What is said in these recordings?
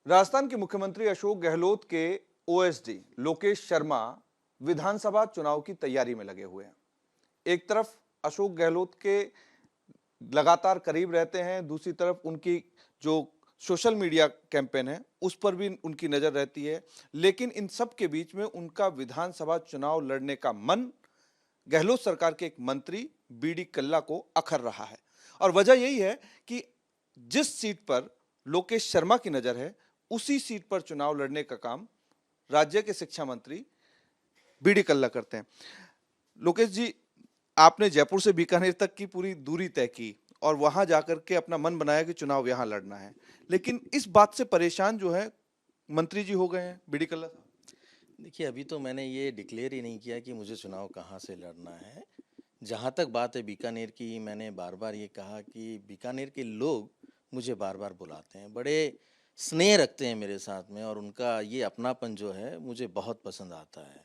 राजस्थान के मुख्यमंत्री अशोक गहलोत के ओएसडी लोकेश शर्मा विधानसभा चुनाव की तैयारी में लगे हुए हैं। एक तरफ अशोक गहलोत के लगातार करीब रहते हैं, दूसरी तरफ उनकी जो सोशल मीडिया कैंपेन है उस पर भी उनकी नजर रहती है। लेकिन इन सब के बीच में उनका विधानसभा चुनाव लड़ने का मन गहलोत सरकार के एक मंत्री बीडी कल्ला को अखर रहा है। और वजह यही है कि जिस सीट पर लोकेश शर्मा की नजर है उसी सीट पर चुनाव लड़ने का काम राज्य के शिक्षा मंत्री बीडी कल्ला करते हैं। लोकेश जी, आपने जयपुर से बीकानेर तक की पूरी दूरी तय की और वहां जाकर के अपना मन बनाया कि चुनाव यहां लड़ना है, लेकिन इस बात से परेशान जो है मंत्री जी हो गए हैं बीडी कल्ला साहब। देखिए, अभी तो मैंने ये डिक्लेयर ही नहीं किया कि मुझे चुनाव कहाँ से लड़ना है। जहाँ तक बात है बीकानेर की, मैंने बार बार ये कहा कि बीकानेर के लोग मुझे बार बार बुलाते हैं, बड़े स्नेह रखते हैं मेरे साथ में, और उनका ये अपनापन जो है मुझे बहुत पसंद आता है।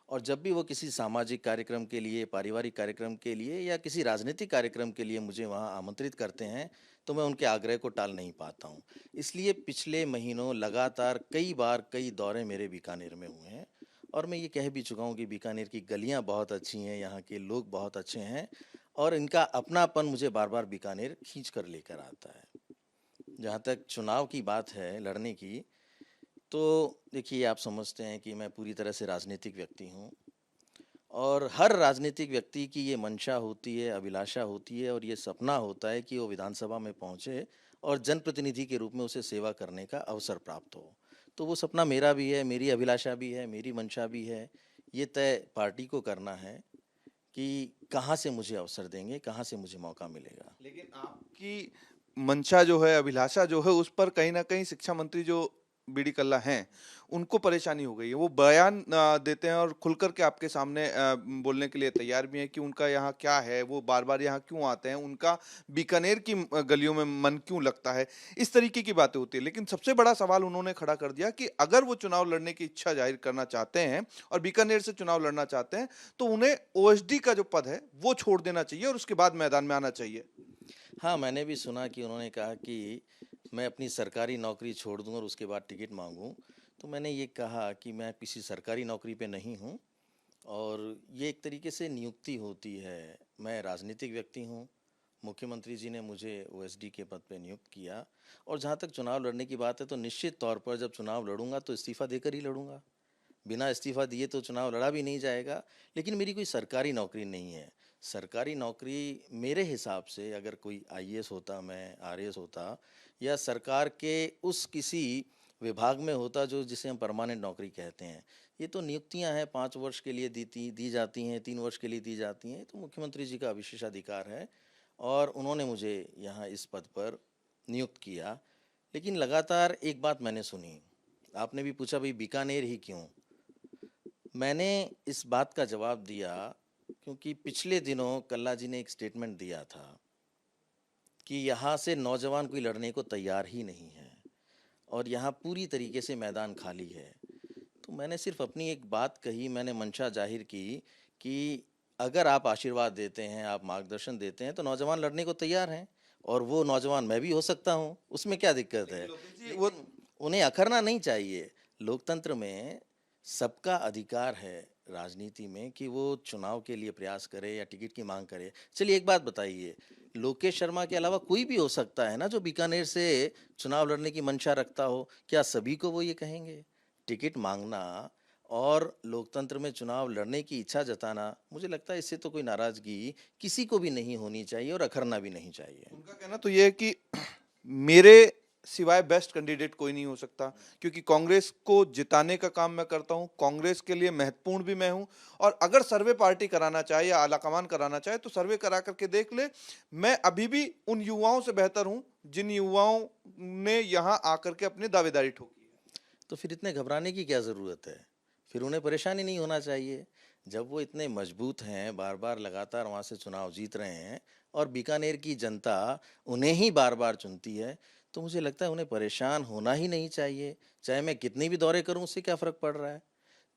और जब भी वो किसी सामाजिक कार्यक्रम के लिए, पारिवारिक कार्यक्रम के लिए या किसी राजनीतिक कार्यक्रम के लिए मुझे वहाँ आमंत्रित करते हैं, तो मैं उनके आग्रह को टाल नहीं पाता हूँ। इसलिए पिछले महीनों लगातार कई बार कई दौरे मेरे बीकानेर में हुए हैं, और मैं ये कह भी चुका हूँ कि बीकानेर की गलियाँ बहुत अच्छी हैं, यहाँ के लोग बहुत अच्छे हैं, और इनका अपनापन मुझे बार बार बीकानेर खींच कर लेकर आता है। जहाँ तक चुनाव की बात है लड़ने की, तो देखिए, आप समझते हैं कि मैं पूरी तरह से राजनीतिक व्यक्ति हूँ, और हर राजनीतिक व्यक्ति की ये मंशा होती है, अभिलाषा होती है, और ये सपना होता है कि वो विधानसभा में पहुँचे और जनप्रतिनिधि के रूप में उसे सेवा करने का अवसर प्राप्त हो। तो वो सपना मेरा भी है, मेरी अभिलाषा भी है, मेरी मंशा भी है। ये तय पार्टी को करना है कि कहाँ से मुझे अवसर देंगे, कहाँ से मुझे मौका मिलेगा। लेकिन आपकी मंशा जो है, अभिलाषा जो है, उस पर कहीं ना कहीं शिक्षा मंत्री जो बीडी कल्ला हैं उनको परेशानी हो गई है। वो बयान देते हैं और खुलकर के आपके सामने बोलने के लिए तैयार भी हैं कि उनका यहाँ क्या है, वो बार बार यहाँ क्यों आते हैं, उनका बीकानेर की गलियों में मन क्यों लगता है, इस तरीके की बातें होती है। लेकिन सबसे बड़ा सवाल उन्होंने खड़ा कर दिया कि अगर वो चुनाव लड़ने की इच्छा जाहिर करना चाहते हैं और बीकानेर से चुनाव लड़ना चाहते हैं तो उन्हें ओएसडी का जो पद है वो छोड़ देना चाहिए और उसके बाद मैदान में आना चाहिए। हाँ, मैंने भी सुना कि उन्होंने कहा कि मैं अपनी सरकारी नौकरी छोड़ दूँ और उसके बाद टिकट मांगूँ। तो मैंने ये कहा कि मैं किसी सरकारी नौकरी पे नहीं हूँ, और ये एक तरीके से नियुक्ति होती है। मैं राजनीतिक व्यक्ति हूँ, मुख्यमंत्री जी ने मुझे ओएसडी के पद पे नियुक्त किया, और जहाँ तक चुनाव लड़ने की बात है, तो निश्चित तौर पर जब चुनाव लड़ूंगा तो इस्तीफ़ा देकर ही लड़ूंगा। बिना इस्तीफ़ा दिए तो चुनाव लड़ा भी नहीं जाएगा। लेकिन मेरी कोई सरकारी नौकरी नहीं है। सरकारी नौकरी मेरे हिसाब से, अगर कोई आईएएस होता, मैं आरएएस होता, या सरकार के उस किसी विभाग में होता जो जिसे हम परमानेंट नौकरी कहते हैं। ये तो नियुक्तियां हैं, 5 वर्ष के लिए दी जाती हैं, 3 वर्ष के लिए दी जाती हैं। तो मुख्यमंत्री जी का विशेषाधिकार है, और उन्होंने मुझे यहाँ इस पद पर नियुक्त किया। लेकिन लगातार एक बात मैंने सुनी, आपने भी पूछा भाई बीकानेर ही क्यों। मैंने इस बात का जवाब दिया क्योंकि पिछले दिनों कल्ला जी ने एक स्टेटमेंट दिया था कि यहाँ से नौजवान कोई लड़ने को तैयार ही नहीं है, और यहाँ पूरी तरीके से मैदान खाली है। तो मैंने सिर्फ अपनी एक बात कही, मैंने मंशा जाहिर की कि अगर आप आशीर्वाद देते हैं, आप मार्गदर्शन देते हैं, तो नौजवान लड़ने को तैयार हैं, और वो नौजवान मैं भी हो सकता हूँ, उसमें क्या दिक्कत है। लेकिन उन्हें अखरना नहीं चाहिए। लोकतंत्र में सबका अधिकार है राजनीति में कि वो चुनाव के लिए प्रयास करे या टिकट की मांग करे। चलिए एक बात बताइए, लोकेश शर्मा के अलावा कोई भी हो सकता है ना जो बीकानेर से चुनाव लड़ने की मंशा रखता हो। क्या सभी को वो ये कहेंगे? टिकट मांगना और लोकतंत्र में चुनाव लड़ने की इच्छा जताना, मुझे लगता है इससे तो कोई नाराजगी किसी को भी नहीं होनी चाहिए, और अखरना भी नहीं चाहिए। उनका कहना तो ये है कि मेरे सिवाय बेस्ट कैंडिडेट कोई नहीं हो सकता, क्योंकि कांग्रेस को जिताने का काम मैं करता हूं, कांग्रेस के लिए महत्वपूर्ण भी मैं हूं। और अगर सर्वे पार्टी कराना चाहे या आलाकमान कराना चाहे तो सर्वे करा करके देख ले, मैं अभी भी उन युवाओं से बेहतर हूं जिन युवाओं ने यहां आकर के अपनी दावेदारी ठोकी है। तो फिर इतने घबराने की क्या ज़रूरत है? फिर उन्हें परेशानी नहीं होना चाहिए। जब वो इतने मजबूत हैं, बार बार लगातार वहाँ से चुनाव जीत रहे हैं, और बीकानेर की जनता उन्हें ही बार बार चुनती है, तो मुझे लगता है उन्हें परेशान होना ही नहीं चाहिए। चाहे मैं कितने भी दौरे करूँ, उससे क्या फ़र्क पड़ रहा है।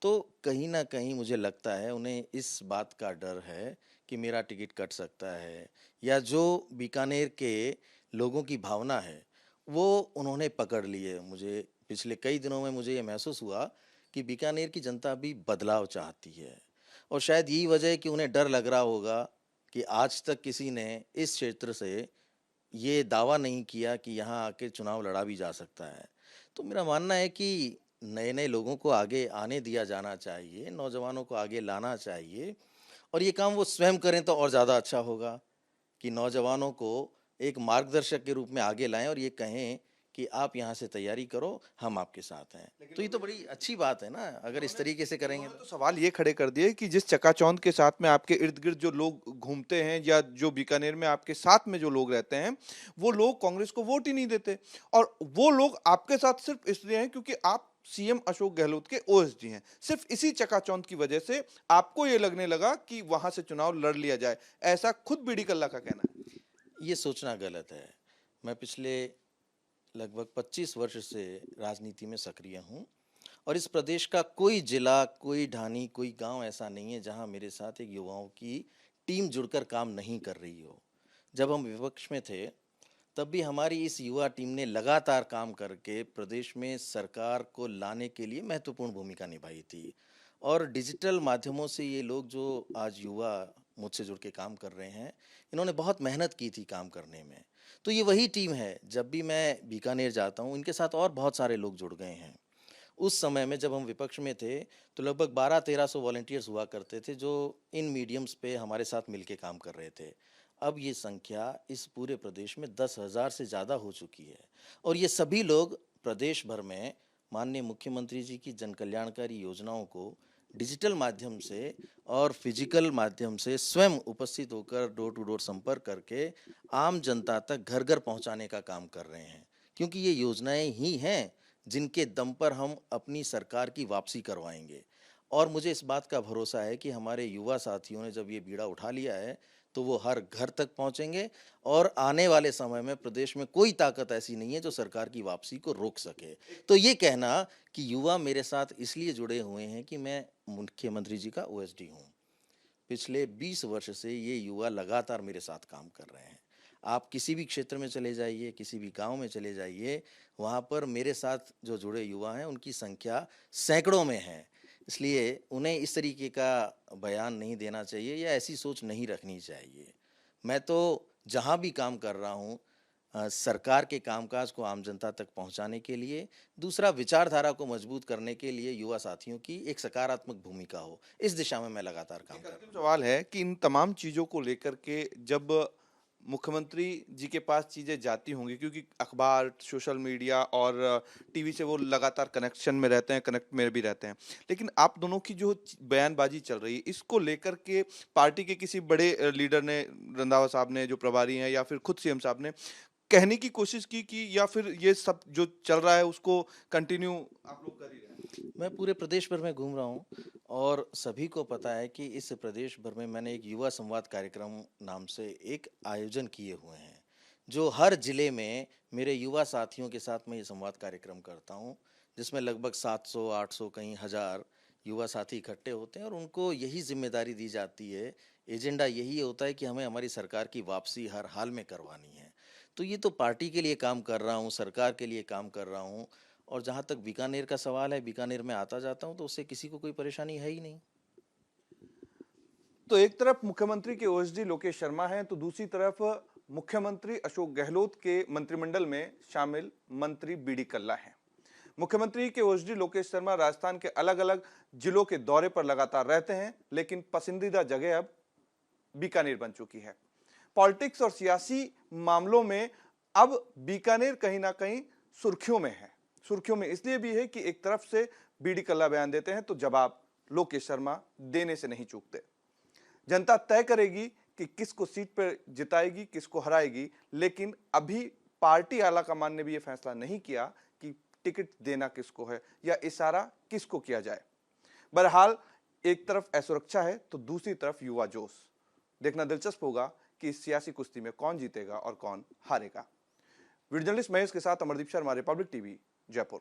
तो कहीं ना कहीं मुझे लगता है उन्हें इस बात का डर है कि मेरा टिकट कट सकता है, या जो बीकानेर के लोगों की भावना है वो उन्होंने पकड़ ली है। मुझे पिछले कई दिनों में मुझे ये महसूस हुआ कि बीकानेर की जनता भी बदलाव चाहती है और शायद यही वजह है कि उन्हें डर लग रहा होगा कि आज तक किसी ने इस क्षेत्र से ये दावा नहीं किया कि यहाँ आके चुनाव लड़ा भी जा सकता है। तो मेरा मानना है कि नए-नए लोगों को आगे आने दिया जाना चाहिए, नौजवानों को आगे लाना चाहिए और ये काम वो स्वयं करें तो और ज़्यादा अच्छा होगा कि नौजवानों को एक मार्गदर्शक के रूप में आगे लाएँ और ये कहें कि आप यहाँ से तैयारी करो, हम आपके साथ हैं। तो ये तो बड़ी अच्छी बात है ना, अगर इस तरीके से करेंगे उन्होंने तो। तो सवाल ये खड़े कर दिए कि जिस चकाचौंध के साथ में आपके इर्द गिर्द जो लोग घूमते हैं या जो बीकानेर में आपके साथ में जो लोग रहते हैं, वो लोग कांग्रेस को वोट ही नहीं देते और वो लोग आपके साथ सिर्फ इसलिए हैं क्योंकि आप सीएम अशोक गहलोत के ओएसडी हैं। सिर्फ इसी चकाचौंध की वजह से आपको ये लगने लगा कि वहां से चुनाव लड़ लिया जाए। ऐसा खुद बीडी कल्ला का कहना है। ये सोचना गलत है। मैं पिछले लगभग 25 वर्ष से राजनीति में सक्रिय हूँ और इस प्रदेश का कोई जिला, कोई ढानी, कोई गांव ऐसा नहीं है जहां मेरे साथ एक युवाओं की टीम जुड़कर काम नहीं कर रही हो। जब हम विपक्ष में थे, तब भी हमारी इस युवा टीम ने लगातार काम करके प्रदेश में सरकार को लाने के लिए महत्वपूर्ण भूमिका निभाई थी और डिजिटल माध्यमों से ये लोग जो आज युवा मुझसे जुड़ के काम कर रहे हैं, इन्होंने बहुत मेहनत की थी काम करने में। तो ये वही टीम है, जब भी मैं बीकानेर जाता हूँ, इनके साथ और बहुत सारे लोग जुड़ गए हैं। उस समय में जब हम विपक्ष में थे, तो लगभग 12-1300 वॉलंटियर्स हुआ करते थे, जो इन मीडियम्स पे हमारे साथ मिलके काम कर रहे थे। अब ये संख्या इस पूरे प्रदेश में 10,000 से ज़्यादा हो चुकी है और ये सभी लोग प्रदेश भर में माननीय मुख्यमंत्री जी की जनकल्याणकारी योजनाओं को डिजिटल माध्यम से और फिजिकल माध्यम से स्वयं उपस्थित होकर डोर टू डोर संपर्क करके आम जनता तक घर घर पहुंचाने का काम कर रहे हैं, क्योंकि ये योजनाएं ही हैं जिनके दम पर हम अपनी सरकार की वापसी करवाएंगे। और मुझे इस बात का भरोसा है कि हमारे युवा साथियों ने जब ये बीड़ा उठा लिया है, तो वो हर घर तक पहुंचेंगे और आने वाले समय में प्रदेश में कोई ताकत ऐसी नहीं है जो सरकार की वापसी को रोक सके। तो ये कहना कि युवा मेरे साथ इसलिए जुड़े हुए हैं कि मैं मुख्यमंत्री जी का ओएसडी हूँ। पिछले 20 वर्ष से ये युवा लगातार मेरे साथ काम कर रहे हैं। आप किसी भी क्षेत्र में चले जाइए, किसी भी गांव में चले जाइए, वहाँ पर मेरे साथ जो जुड़े युवा हैं, उनकी संख्या सैकड़ों में है। इसलिए उन्हें इस तरीके का बयान नहीं देना चाहिए या ऐसी सोच नहीं रखनी चाहिए। मैं तो जहाँ भी काम कर रहा हूँ, सरकार के कामकाज को आम जनता तक पहुँचाने के लिए, दूसरा विचारधारा को मजबूत करने के लिए युवा साथियों की एक सकारात्मक भूमिका हो, इस दिशा में मैं लगातार काम कर रहा हूँ। अंतिम सवाल है कि इन तमाम चीजों को लेकर के जब मुख्यमंत्री जी के पास चीजें जाती होंगी, क्योंकि अखबार, सोशल मीडिया और टीवी से वो लगातार कनेक्शन में रहते हैं, कनेक्ट में भी रहते हैं, लेकिन आप दोनों की जो बयानबाजी चल रही है, इसको लेकर के पार्टी के किसी बड़े लीडर ने, रंधावा साहब ने जो प्रभारी हैं, या फिर खुद सीएम साहब ने कहने की कोशिश की कि या फिर ये सब जो चल रहा है उसको कंटिन्यू आप लोग कर ही रहे हैं? मैं पूरे प्रदेश भर में घूम रहा हूँ और सभी को पता है कि इस प्रदेश भर में मैंने एक युवा संवाद कार्यक्रम नाम से एक आयोजन किए हुए हैं, जो हर जिले में मेरे युवा साथियों के साथ मैं ये संवाद कार्यक्रम करता हूँ, जिसमें लगभग 700, 800, कहीं 1000 युवा साथी इकट्ठे होते हैं और उनको यही जिम्मेदारी दी जाती है, एजेंडा यही होता है कि हमें हमारी सरकार की वापसी हर हाल में करवानी है। तो ये तो पार्टी के लिए काम कर रहा हूँ, सरकार के लिए काम कर रहा हूँ और जहाँ तक बीकानेर का सवाल है, बीकानेर में आता जाता हूँ तो उससे किसी को कोई परेशानी है ही नहीं। तो एक तरफ मुख्यमंत्री के ओएसडी लोकेश शर्मा हैं, तो दूसरी तरफ मुख्यमंत्री अशोक गहलोत के मंत्रिमंडल में शामिल मंत्री बीडी कल्ला हैं। मुख्यमंत्री के ओएसडी लोकेश शर्मा राजस्थान के अलग अलग जिलों के दौरे पर लगातार रहते हैं, लेकिन पसंदीदा जगह अब बीकानेर बन चुकी है। पॉलिटिक्स और सियासी मामलों में अब बीकानेर कहीं ना कहीं सुर्खियों में है। सुर्खियों में इसलिए भी है कि एक तरफ से बीडी कल्ला बयान देते हैं तो जवाब लोकेश शर्मा देने से नहीं चूकते। जनता तय करेगी कि किसको सीट पर जिताएगी, किसको हराएगी, लेकिन अभी पार्टी आलाकमान ने भी यह फैसला नहीं किया कि टिकट देना किसको है या इशारा किसको किया जाए। बहरहाल एक तरफ असुरक्षा है तो दूसरी तरफ युवा जोश। देखना दिलचस्प होगा कि इस सियासी कुश्ती में कौन जीतेगा और कौन हारेगा। वीडियो जर्नलिस्ट महेश के साथ अमरदीप शर्मा, रिपब्लिक टीवी, जयपुर।